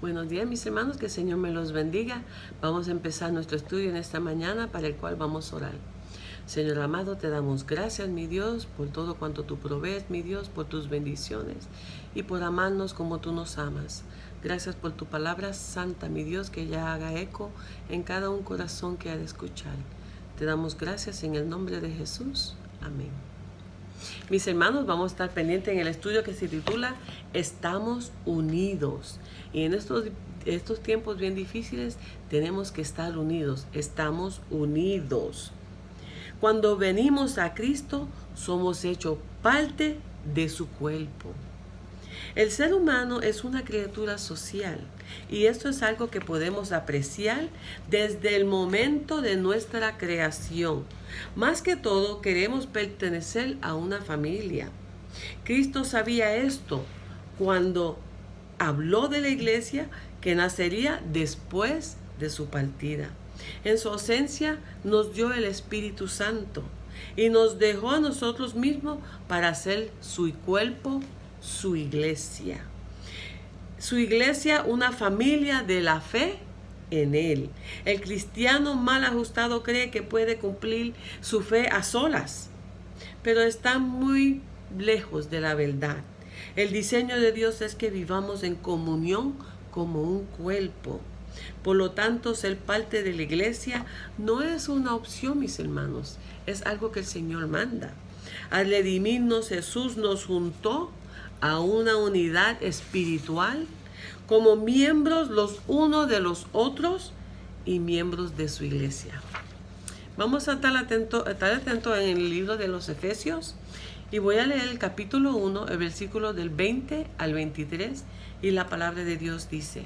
Buenos días, mis hermanos, que el Señor me los bendiga. Vamos a empezar nuestro estudio en esta mañana, para el cual vamos a orar. Señor amado, te damos gracias, mi Dios, por todo cuanto tú provees, mi Dios, por tus bendiciones y por amarnos como tú nos amas. Gracias por tu palabra santa, mi Dios, que ya haga eco en cada un corazón que ha de escuchar. Te damos gracias en el nombre de Jesús. Amén. Mis hermanos, vamos a estar pendientes en el estudio que se titula Estamos unidos. Y en estos tiempos bien difíciles tenemos que estar unidos. Estamos unidos. Cuando venimos a Cristo, somos hechos parte de su cuerpo. El ser humano es una criatura social y esto es algo que podemos apreciar desde el momento de nuestra creación. Más que todo, queremos pertenecer a una familia. Cristo sabía esto cuando habló de la iglesia que nacería después de su partida. En su ausencia nos dio el Espíritu Santo y nos dejó a nosotros mismos para hacer su cuerpo, su iglesia. Su iglesia, una familia de la fe en Él. El cristiano mal ajustado cree que puede cumplir su fe a solas, pero está muy lejos de la verdad. El diseño de Dios es que vivamos en comunión como un cuerpo. Por lo tanto, ser parte de la iglesia no es una opción, mis hermanos, es algo que el Señor manda. Al redimirnos, Jesús nos juntó a una unidad espiritual como miembros los unos de los otros y miembros de su iglesia. Vamos a estar atentos en el libro de los Efesios y voy a leer el capítulo 1, el versículo del 20 al 23, y la palabra de Dios dice: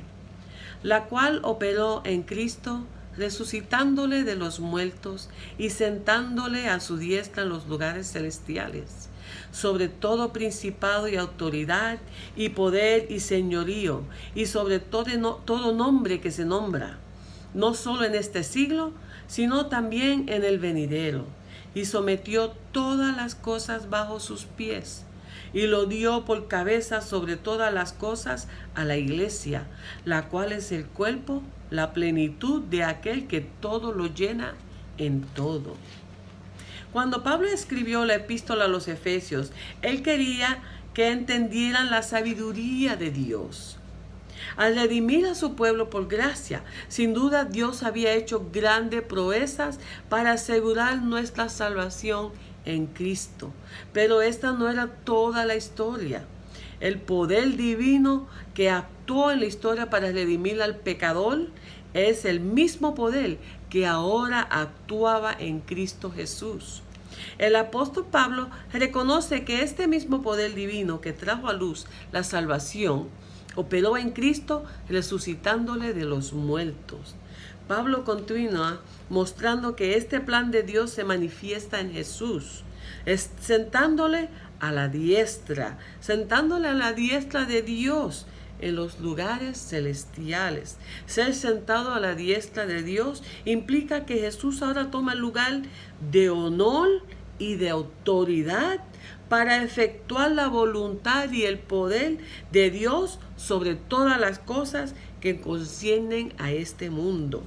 la cual operó en Cristo, resucitándole de los muertos y sentándole a su diestra en los lugares celestiales, sobre todo principado y autoridad y poder y señorío, y sobre todo nombre que se nombra, no solo en este siglo, sino también en el venidero, y sometió todas las cosas bajo sus pies, y lo dio por cabeza sobre todas las cosas a la iglesia, la cual es el cuerpo, la plenitud de aquel que todo lo llena en todo. Cuando Pablo escribió la epístola a los Efesios, él quería que entendieran la sabiduría de Dios. Al redimir a su pueblo por gracia, sin duda Dios había hecho grandes proezas para asegurar nuestra salvación en Cristo. Pero esta no era toda la historia. El poder divino que actuó en la historia para redimir al pecador es el mismo poder que ahora actuaba en Cristo Jesús. El apóstol Pablo reconoce que este mismo poder divino que trajo a luz la salvación operó en Cristo, resucitándole de los muertos. Pablo continúa mostrando que este plan de Dios se manifiesta en Jesús, sentándole a la diestra de Dios en los lugares celestiales. Ser sentado a la diestra de Dios implica que Jesús ahora toma el lugar de honor y de autoridad para efectuar la voluntad y el poder de Dios sobre todas las cosas que conciernen a este mundo.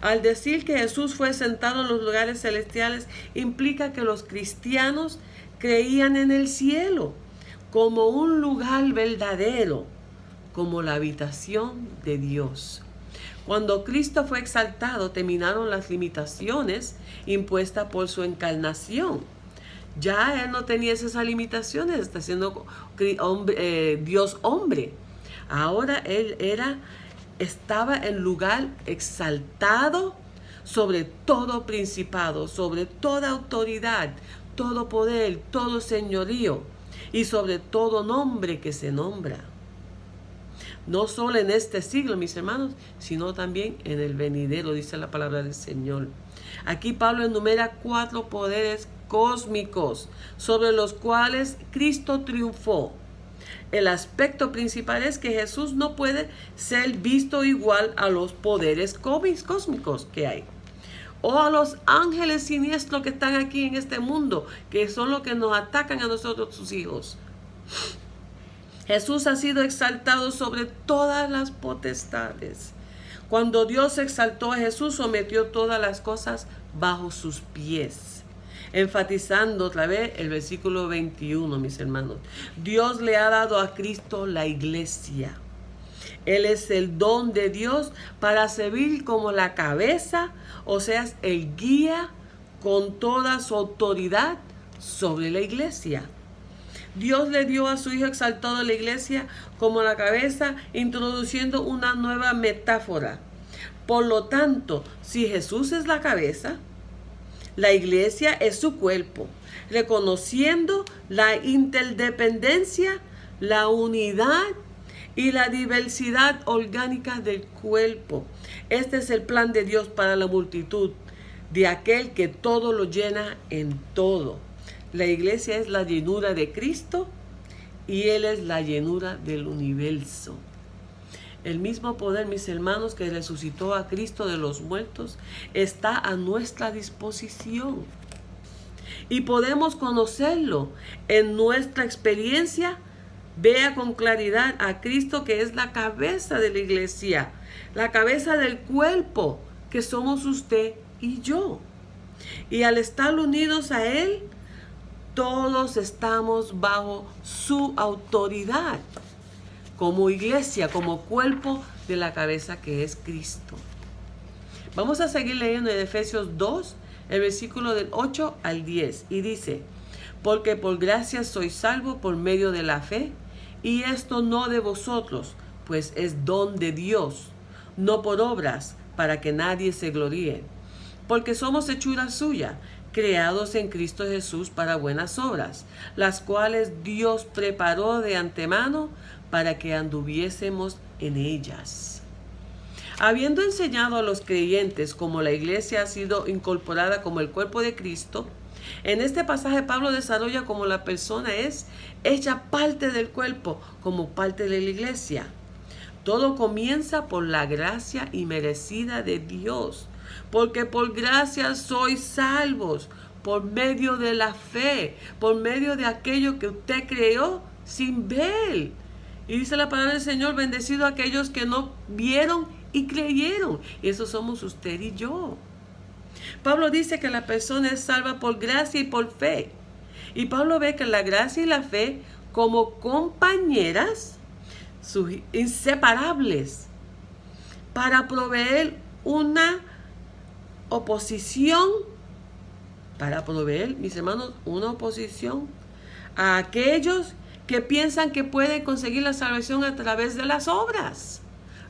Al decir que Jesús fue sentado en los lugares celestiales, implica que los cristianos creían en el cielo como un lugar verdadero, como la habitación de Dios. Cuando Cristo fue exaltado, terminaron las limitaciones impuestas por su encarnación. Ya Él no tenía esas limitaciones, está siendo Dios hombre. Ahora Él estaba en lugar exaltado sobre todo principado, sobre toda autoridad, todo poder, todo señorío y sobre todo nombre que se nombra. No solo en este siglo, mis hermanos, sino también en el venidero, dice la palabra del Señor. Aquí Pablo enumera 4 poderes cósmicos sobre los cuales Cristo triunfó. El aspecto principal es que Jesús no puede ser visto igual a los poderes cósmicos que hay, o a los ángeles siniestros que están aquí en este mundo, que son los que nos atacan a nosotros, sus hijos. Jesús ha sido exaltado sobre todas las potestades. Cuando Dios exaltó a Jesús, sometió todas las cosas bajo sus pies. Enfatizando otra vez el versículo 21, mis hermanos. Dios le ha dado a Cristo la iglesia. Él es el don de Dios para servir como la cabeza, o sea, el guía con toda su autoridad sobre la iglesia. Dios le dio a su Hijo exaltado a la iglesia como la cabeza, introduciendo una nueva metáfora. Por lo tanto, si Jesús es la cabeza, la iglesia es su cuerpo, reconociendo la interdependencia, la unidad y la diversidad orgánica del cuerpo. Este es el plan de Dios para la multitud, de aquel que todo lo llena en todo. La iglesia es la llenura de Cristo y Él es la llenura del universo. El mismo poder, mis hermanos, que resucitó a Cristo de los muertos, está a nuestra disposición. Y podemos conocerlo en nuestra experiencia. Vea con claridad a Cristo, que es la cabeza de la iglesia, la cabeza del cuerpo, que somos usted y yo. Y al estar unidos a Él, todos estamos bajo su autoridad, como iglesia, como cuerpo de la cabeza que es Cristo. Vamos a seguir leyendo en Efesios 2, el versículo del 8 al 10, y dice: porque por gracia sois salvos por medio de la fe, y esto no de vosotros, pues es don de Dios, no por obras, para que nadie se gloríe. Porque somos hechura suya, creados en Cristo Jesús para buenas obras, las cuales Dios preparó de antemano para que anduviésemos en ellas. Habiendo enseñado a los creyentes cómo la iglesia ha sido incorporada como el cuerpo de Cristo, en este pasaje Pablo desarrolla cómo la persona es hecha parte del cuerpo, como parte de la iglesia. Todo comienza por la gracia inmerecida de Dios, porque por gracia sois salvos, por medio de la fe, por medio de aquello que usted creó sin ver. Y dice la palabra del Señor: bendecido a aquellos que no vieron y creyeron. Y eso somos usted y yo. Pablo dice que la persona es salva por gracia y por fe. Y Pablo ve que la gracia y la fe, como compañeras inseparables, para proveer una oposición, mis hermanos, una oposición a aquellos que piensan que pueden conseguir la salvación a través de las obras.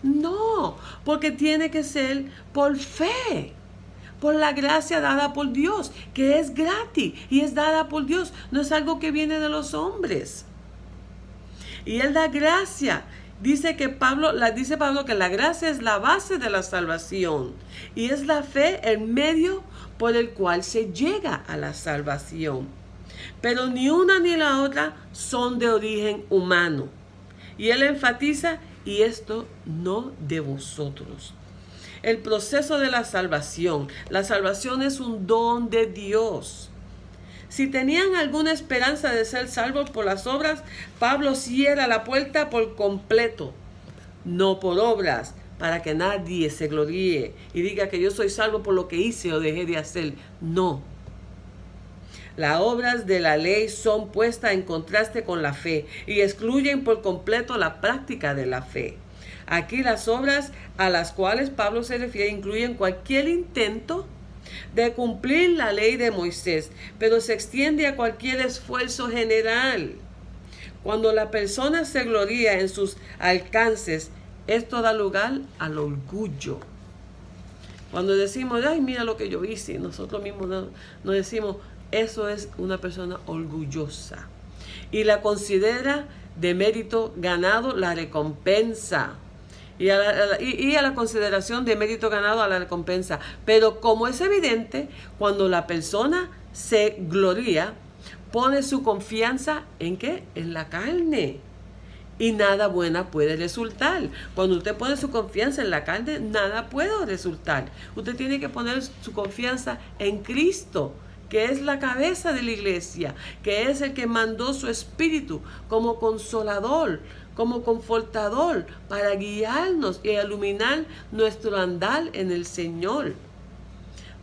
No, porque tiene que ser por fe, por la gracia dada por Dios, que es gratis y es dada por Dios, no es algo que viene de los hombres. Y Él da gracia. Dice Pablo que la gracia es la base de la salvación y es la fe el medio por el cual se llega a la salvación. Pero ni una ni la otra son de origen humano. Y Él enfatiza: y esto no de vosotros. El proceso de la salvación es un don de Dios. Si tenían alguna esperanza de ser salvos por las obras, Pablo cierra la puerta por completo. No por obras, para que nadie se gloríe y diga que yo soy salvo por lo que hice o dejé de hacer. No. Las obras de la ley son puestas en contraste con la fe y excluyen por completo la práctica de la fe. Aquí las obras a las cuales Pablo se refiere incluyen cualquier intento de cumplir la ley de Moisés, pero se extiende a cualquier esfuerzo general. Cuando la persona se gloría en sus alcances, esto da lugar al orgullo. Cuando decimos: ay, mira lo que yo hice, nosotros mismos nos decimos: eso es una persona orgullosa. Y la considera de mérito ganado la recompensa. Y a la consideración de mérito ganado a la recompensa. Pero como es evidente, cuando la persona se gloria, pone su confianza ¿en qué? En la carne. Y nada buena puede resultar. Cuando usted pone su confianza en la carne, nada puede resultar. Usted tiene que poner su confianza en Cristo, que es la cabeza de la iglesia, que es el que mandó su espíritu como consolador, como confortador, para guiarnos y iluminar nuestro andar en el Señor.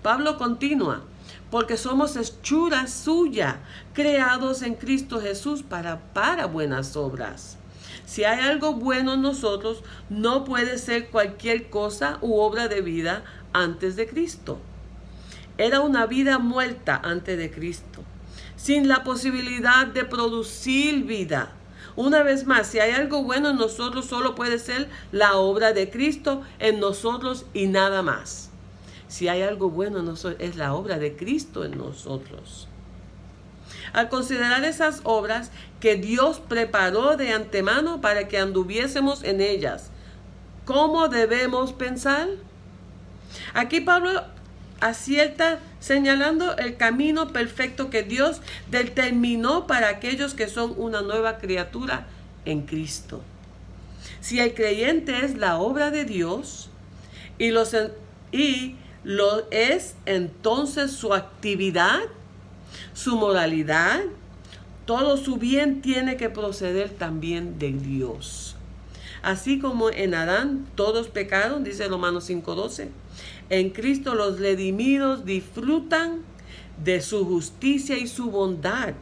Pablo continúa, porque somos hechura suya, creados en Cristo Jesús para buenas obras. Si hay algo bueno en nosotros, no puede ser cualquier cosa u obra de vida antes de Cristo. Era una vida muerta antes de Cristo, sin la posibilidad de producir vida. Una vez más, si hay algo bueno en nosotros, solo puede ser la obra de Cristo en nosotros y nada más. Si hay algo bueno en nosotros, es la obra de Cristo en nosotros. Al considerar esas obras que Dios preparó de antemano para que anduviésemos en ellas, ¿cómo debemos pensar? Aquí Pablo acierta señalando el camino perfecto que Dios determinó para aquellos que son una nueva criatura en Cristo. Si el creyente es la obra de Dios y lo es, entonces su actividad, su moralidad, todo su bien tiene que proceder también de Dios. Así como en Adán todos pecaron, dice Romanos 5:12, en Cristo los redimidos disfrutan de su justicia y su bondad.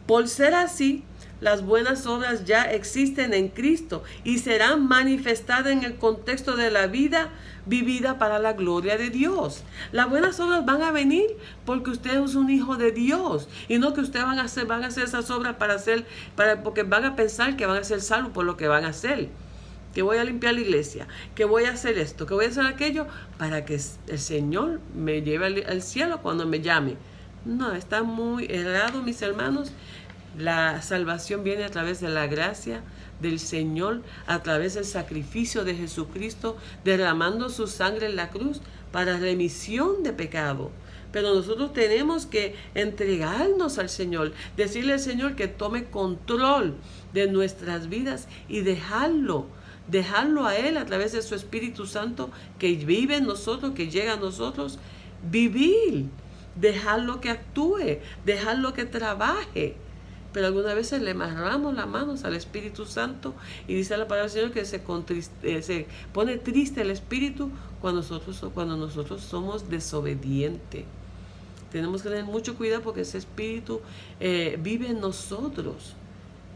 Por ser así, las buenas obras ya existen en Cristo y serán manifestadas en el contexto de la vida vivida para la gloria de Dios. Las buenas obras van a venir porque usted es un hijo de Dios y no que ustedes van a hacer esas obras porque van a pensar que van a ser salvos por lo que van a hacer. Que voy a limpiar la iglesia, que voy a hacer esto, que voy a hacer aquello para que el Señor me lleve al cielo cuando me llame. No, está muy errado, mis hermanos. La salvación viene a través de la gracia del Señor, a través del sacrificio de Jesucristo, derramando su sangre en la cruz para remisión de pecado. Pero nosotros tenemos que entregarnos al Señor, decirle al Señor que tome control de nuestras vidas y dejarlo a Él a través de su Espíritu Santo que vive en nosotros, que llega a nosotros, vivir, dejarlo que actúe, dejarlo que trabaje. Pero algunas veces le amarramos las manos al Espíritu Santo y dice la palabra del Señor que se pone triste el Espíritu cuando nosotros somos desobedientes. Tenemos que tener mucho cuidado porque ese Espíritu vive en nosotros.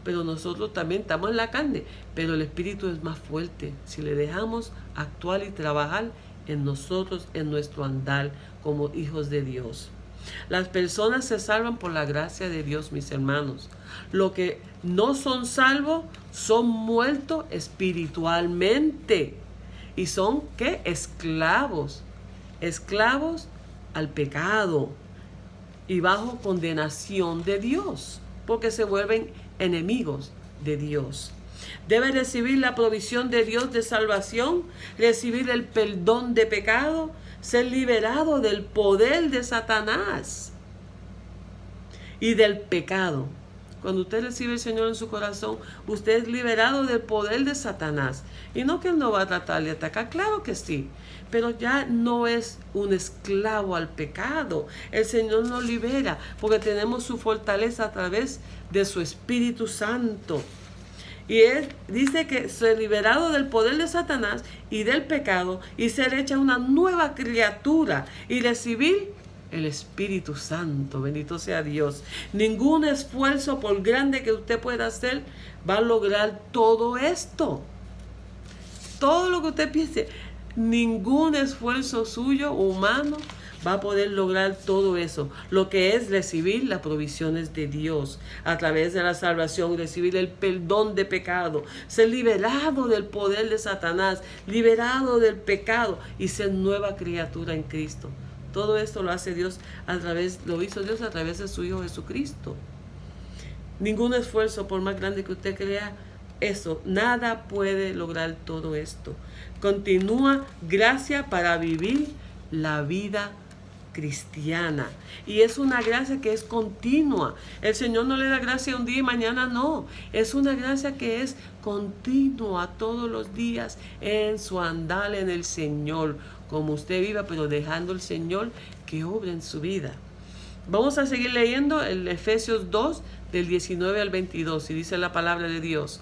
Pero nosotros también estamos en la carne, pero el Espíritu es más fuerte si le dejamos actuar y trabajar en nosotros, en nuestro andar como hijos de Dios. Las personas se salvan por la gracia de Dios, mis hermanos. Los que no son salvos son muertos espiritualmente y son ¿qué? Esclavos al pecado y bajo condenación de Dios, porque se vuelven enemigos de Dios. Debe recibir la provisión de Dios de salvación, recibir el perdón de pecado, ser liberado del poder de Satanás y del pecado. Cuando usted recibe al Señor en su corazón, usted es liberado del poder de Satanás. Y no que Él no va a tratar de atacar, claro que sí, pero ya no es un esclavo al pecado. El Señor nos libera porque tenemos su fortaleza a través de su Espíritu Santo. Y Él dice que ser liberado del poder de Satanás y del pecado y ser hecha una nueva criatura y recibir el Espíritu Santo. Bendito sea Dios. Ningún esfuerzo, por grande que usted pueda hacer, va a lograr todo esto. Todo lo que usted piense, ningún esfuerzo suyo, humano, va a poder lograr todo eso. Lo que es recibir las provisiones de Dios a través de la salvación, recibir el perdón de pecado, ser liberado del poder de Satanás, liberado del pecado y ser nueva criatura en Cristo. Todo esto lo hace Dios lo hizo Dios a través de su Hijo Jesucristo. Ningún esfuerzo, por más grande que usted crea, nada puede lograr todo esto. Continúa gracia para vivir la vida cristiana. Y es una gracia que es continua. El Señor no le da gracia un día y mañana no. Es una gracia que es continua todos los días en su andar en el Señor. Como usted viva, pero dejando el Señor que obre en su vida. Vamos a seguir leyendo el Efesios 2 del 19 al 22 y dice la palabra de Dios.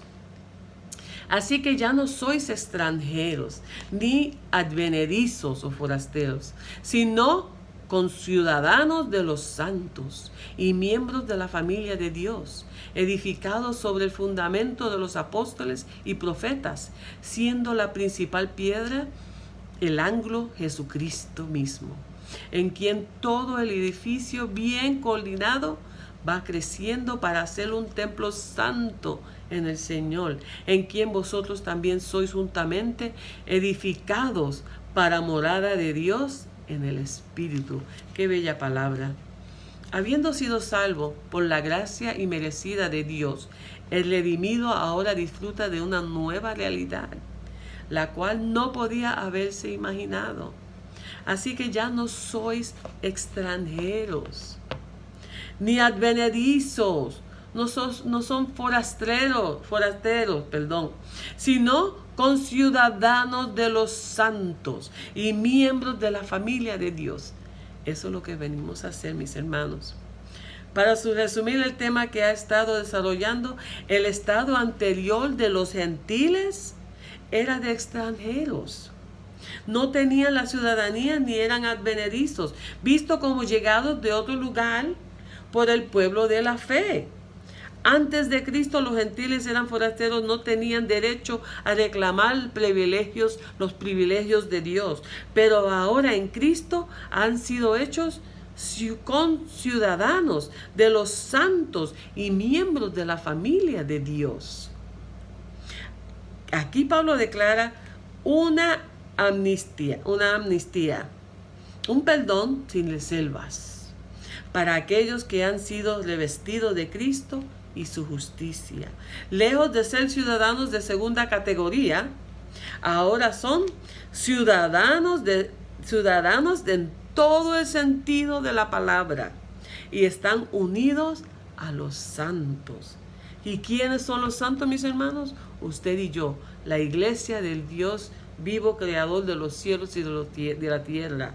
Así que ya no sois extranjeros, ni advenedizos o forasteros, sino conciudadanos de los santos y miembros de la familia de Dios, edificados sobre el fundamento de los apóstoles y profetas, siendo la principal piedra el ángulo Jesucristo mismo, en quien todo el edificio bien coordinado va creciendo para hacer un templo santo en el Señor, en quien vosotros también sois juntamente edificados para morada de Dios en el Espíritu. Qué bella palabra. Habiendo sido salvo por la gracia inmerecida de Dios, el redimido ahora disfruta de una nueva realidad, la cual no podía haberse imaginado. Así que ya no sois extranjeros, ni advenedizos, no son forasteros, sino conciudadanos de los santos y miembros de la familia de Dios. Eso es lo que venimos a hacer, mis hermanos. Para resumir el tema que ha estado desarrollando, el estado anterior de los gentiles era de extranjeros. No tenían la ciudadanía ni eran advenedizos, visto como llegados de otro lugar por el pueblo de la fe. Antes de Cristo los gentiles eran forasteros, no tenían derecho a reclamar los privilegios de Dios. Pero ahora en Cristo han sido hechos conciudadanos de los santos y miembros de la familia de Dios. Aquí Pablo declara una amnistía, un perdón sin reservas para aquellos que han sido revestidos de Cristo y su justicia. Lejos de ser ciudadanos de segunda categoría, ahora son ciudadanos en todo el sentido de la palabra y están unidos a los santos. ¿Y quiénes son los santos, mis hermanos? Usted y yo, la iglesia del Dios vivo, creador de los cielos y de la tierra.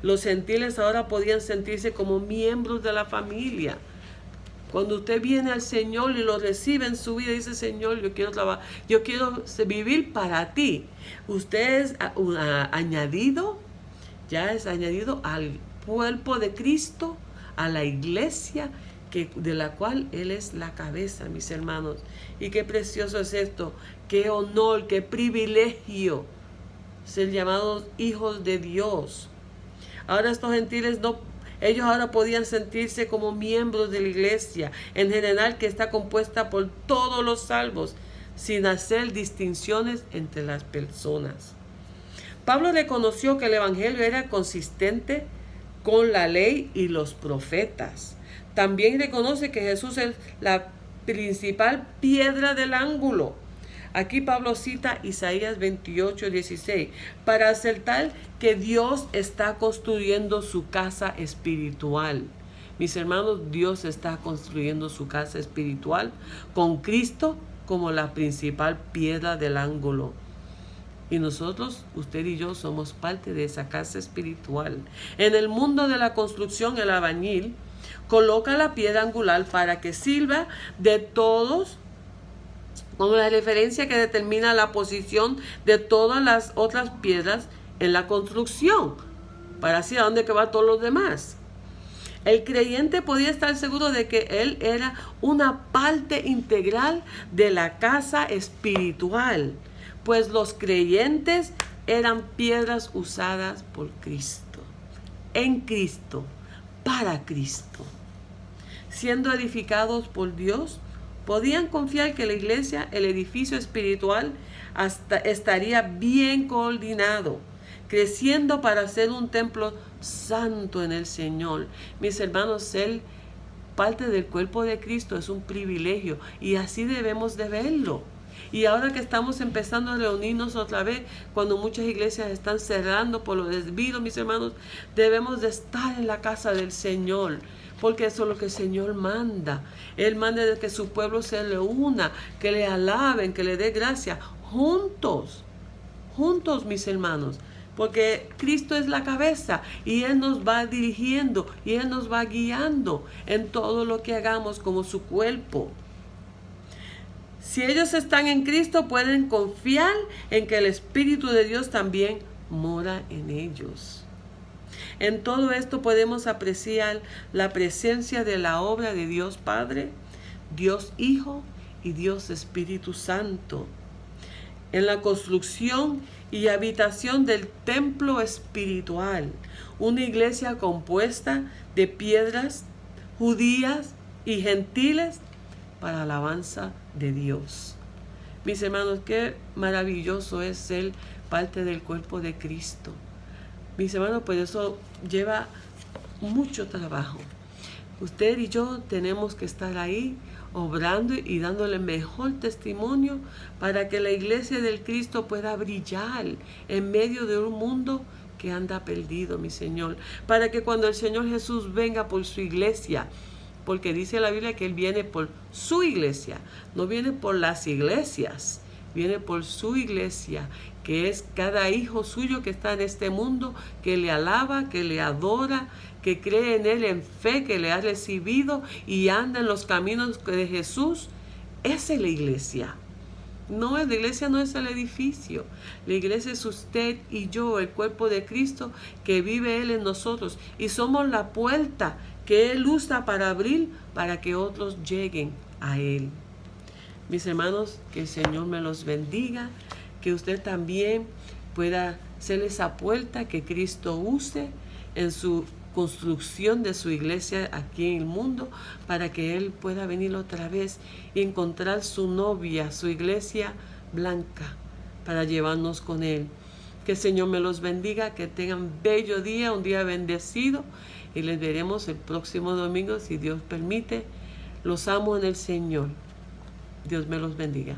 Los gentiles ahora podían sentirse como miembros de la familia. Cuando usted viene al Señor y lo recibe en su vida, dice: Señor, yo quiero vivir para ti. Usted es añadido al cuerpo de Cristo, a la iglesia de la cual Él es la cabeza, mis hermanos. Y qué precioso es esto, qué honor, qué privilegio ser llamados hijos de Dios. Ahora estos gentiles ellos ahora podían sentirse como miembros de la iglesia en general, que está compuesta por todos los salvos, sin hacer distinciones entre las personas. Pablo reconoció que el evangelio era consistente con la ley y los profetas. También reconoce que Jesús es la principal piedra del ángulo. Aquí Pablo cita Isaías 28:16 para acertar que Dios está construyendo su casa espiritual. Mis hermanos, Dios está construyendo su casa espiritual con Cristo como la principal piedra del ángulo. Y nosotros, usted y yo, somos parte de esa casa espiritual. En el mundo de la construcción, el albañil coloca la piedra angular para que sirva de todos, con la referencia que determina la posición de todas las otras piedras en la construcción, para así a dónde que va todos los demás. El creyente podía estar seguro de que él era una parte integral de la casa espiritual, pues los creyentes eran piedras usadas por Cristo, en Cristo, para Cristo. Siendo edificados por Dios, podían confiar que la iglesia, el edificio espiritual, estaría bien coordinado, creciendo para ser un templo santo en el Señor. Mis hermanos, ser parte del cuerpo de Cristo es un privilegio y así debemos de verlo. Y ahora que estamos empezando a reunirnos otra vez, cuando muchas iglesias están cerrando por los desvíos, mis hermanos, debemos de estar en la casa del Señor, porque eso es lo que el Señor manda. Él manda de que su pueblo se reúna, que le alaben, que le dé gracia, juntos, mis hermanos. Porque Cristo es la cabeza y Él nos va dirigiendo y Él nos va guiando en todo lo que hagamos como su cuerpo. Si ellos están en Cristo, pueden confiar en que el Espíritu de Dios también mora en ellos. En todo esto podemos apreciar la presencia de la obra de Dios Padre, Dios Hijo y Dios Espíritu Santo en la construcción y habitación del templo espiritual, una iglesia compuesta de piedras judías y gentiles para alabanza de Dios. Mis hermanos, qué maravilloso es ser parte del cuerpo de Cristo. Mis hermanos, pues eso lleva mucho trabajo. Usted y yo tenemos que estar ahí obrando y dándole mejor testimonio para que la iglesia del Cristo pueda brillar en medio de un mundo que anda perdido, mi Señor. Para que cuando el Señor Jesús venga por su iglesia, porque dice la Biblia que Él viene por su iglesia, no viene por las iglesias, viene por su iglesia, que es cada hijo suyo que está en este mundo, que le alaba, que le adora, que cree en Él en fe, que le ha recibido y anda en los caminos de Jesús. Esa es la iglesia. No, la iglesia no es el edificio. La iglesia es usted y yo, el cuerpo de Cristo, que vive Él en nosotros. Y somos la puerta que Él usa para abrir, para que otros lleguen a Él. Mis hermanos, que el Señor me los bendiga, que usted también pueda ser esa puerta que Cristo use en su construcción de su iglesia aquí en el mundo, para que Él pueda venir otra vez y encontrar su novia, su iglesia blanca, para llevarnos con Él. Que el Señor me los bendiga, que tengan bello día, un día bendecido, y les veremos el próximo domingo, si Dios permite. Los amo en el Señor. Dios me los bendiga.